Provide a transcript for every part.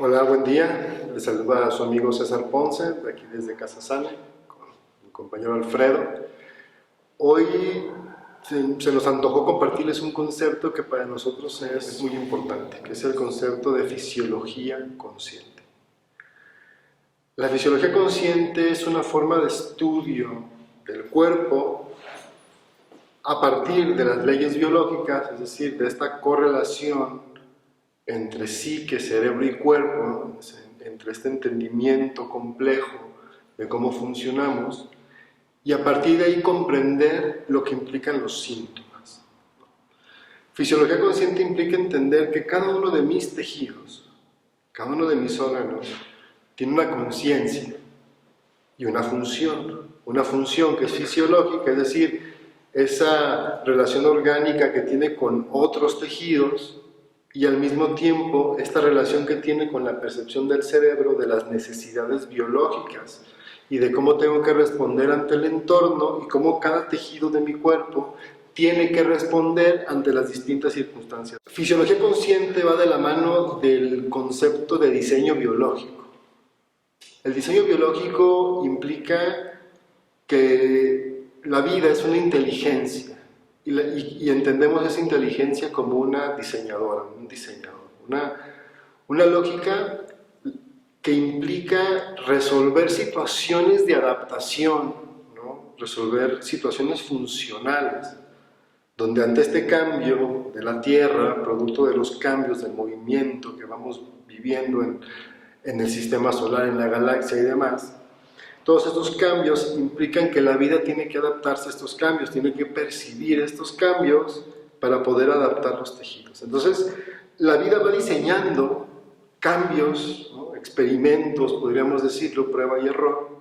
Hola, buen día. Les saluda a su amigo César Ponce, de aquí desde Casa Sane, con mi compañero Alfredo. Hoy se nos antojó compartirles un concepto que para nosotros es muy importante, que es el concepto de fisiología consciente. La fisiología consciente es una forma de estudio del cuerpo a partir de las leyes biológicas, es decir, de esta correlación entre psique, cerebro y cuerpo, ¿no? Entre este entendimiento complejo de cómo funcionamos, y a partir de ahí comprender lo que implican los síntomas. Fisiología consciente implica entender que cada uno de mis tejidos, cada uno de mis órganos, tiene una conciencia y una función que es fisiológica, es decir, esa relación orgánica que tiene con otros tejidos, y al mismo tiempo esta relación que tiene con la percepción del cerebro de las necesidades biológicas y de cómo tengo que responder ante el entorno y cómo cada tejido de mi cuerpo tiene que responder ante las distintas circunstancias. Fisiología consciente va de la mano del concepto de diseño biológico. El diseño biológico implica que la vida es una inteligencia y entendemos esa inteligencia como una diseñadora, un diseñador, una lógica que implica resolver situaciones de adaptación, ¿no? Resolver situaciones funcionales, donde ante este cambio de la Tierra, producto de los cambios del movimiento que vamos viviendo en el sistema solar, en la galaxia y demás, todos estos cambios implican que la vida tiene que adaptarse a estos cambios, tiene que percibir estos cambios para poder adaptar los tejidos. Entonces, la vida va diseñando cambios, ¿no? Experimentos, podríamos decirlo, prueba y error,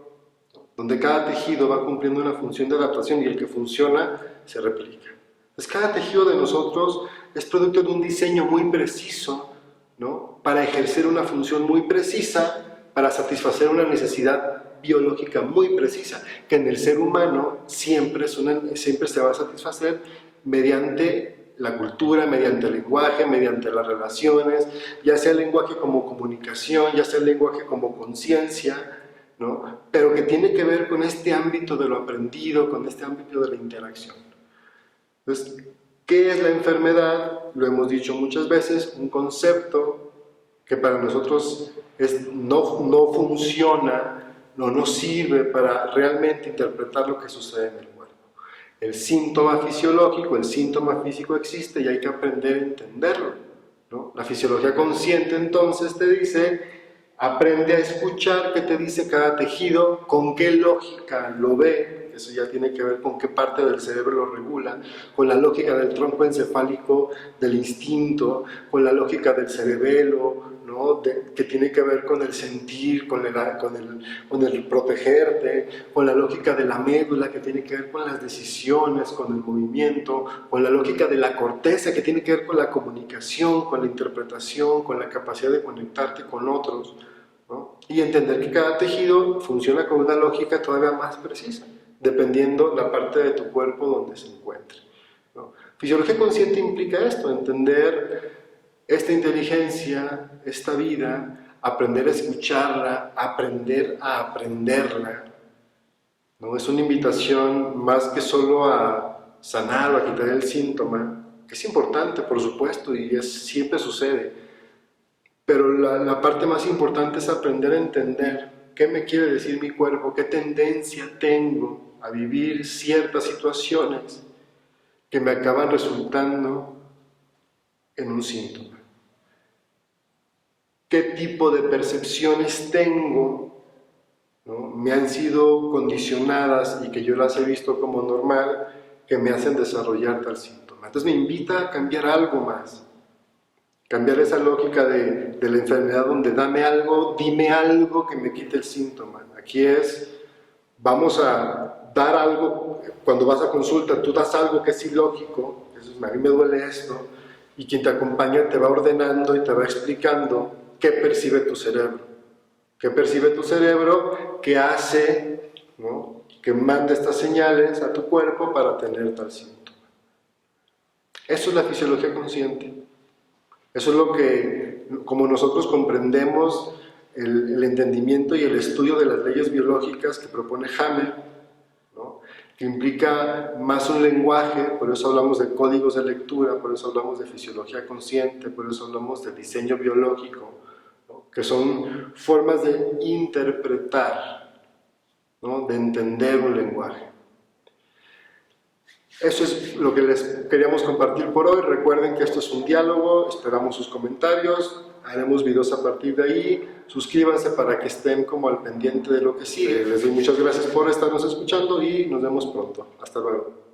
donde cada tejido va cumpliendo una función de adaptación y el que funciona se replica. Entonces, cada tejido de nosotros es producto de un diseño muy preciso, ¿no? Para ejercer una función muy precisa, para satisfacer una necesidad biológica muy precisa, que en el ser humano siempre se va a satisfacer mediante la cultura, mediante el lenguaje, mediante las relaciones, ya sea el lenguaje como comunicación, ya sea el lenguaje como conciencia, ¿no? Pero que tiene que ver con este ámbito de lo aprendido, con este ámbito de la interacción. Entonces, ¿qué es la enfermedad? Lo hemos dicho muchas veces, un concepto que para nosotros no funciona, no sirve para realmente interpretar lo que sucede en el cuerpo. El síntoma fisiológico, el síntoma físico existe y hay que aprender a entenderlo, ¿no? La fisiología consciente entonces te dice, aprende a escuchar qué te dice cada tejido, con qué lógica lo ve, eso ya tiene que ver con qué parte del cerebro lo regula, con la lógica del tronco encefálico, del instinto, con la lógica del cerebelo, ¿no? Que tiene que ver con el sentir, con el protegerte, con la lógica de la médula, que tiene que ver con las decisiones, con el movimiento, con la lógica de la corteza, que tiene que ver con la comunicación, con la interpretación, con la capacidad de conectarte con otros, ¿no? Y entender que cada tejido funciona con una lógica todavía más precisa, dependiendo la parte de tu cuerpo donde se encuentre, ¿no? Fisiología consciente implica esto, entender esta inteligencia, esta vida, aprender a escucharla, aprender a aprenderla, ¿no? Es una invitación más que solo a sanar o a quitar el síntoma, que es importante, por supuesto, y siempre sucede, pero la parte más importante es aprender a entender qué me quiere decir mi cuerpo, qué tendencia tengo a vivir ciertas situaciones que me acaban resultando en un síntoma. ¿Qué tipo de percepciones tengo, ¿no? Me han sido condicionadas y que yo las he visto como normal, que me hacen desarrollar tal síntoma? Entonces me invita a cambiar algo más, cambiar esa lógica de la enfermedad donde dame algo, dime algo que me quite el síntoma. Aquí vamos a dar algo, cuando vas a consulta tú das algo que es ilógico, a mí me duele esto, y quien te acompaña te va ordenando y te va explicando qué percibe tu cerebro. ¿Qué percibe tu cerebro? ¿Qué hace, ¿no? Que mande estas señales a tu cuerpo para tener tal síntoma. Eso es la fisiología consciente. Eso es lo que como nosotros comprendemos el entendimiento y el estudio de las leyes biológicas que propone Hammer, ¿no? Que implica más un lenguaje, por eso hablamos de códigos de lectura, por eso hablamos de fisiología consciente, por eso hablamos de diseño biológico, ¿no? Que son formas de interpretar, ¿no? De entender un lenguaje. Eso es lo que les queríamos compartir por hoy. Recuerden que esto es un diálogo, esperamos sus comentarios, haremos videos a partir de ahí. Suscríbanse para que estén como al pendiente de lo que sigue. Les doy muchas gracias por estarnos escuchando y nos vemos pronto. Hasta luego.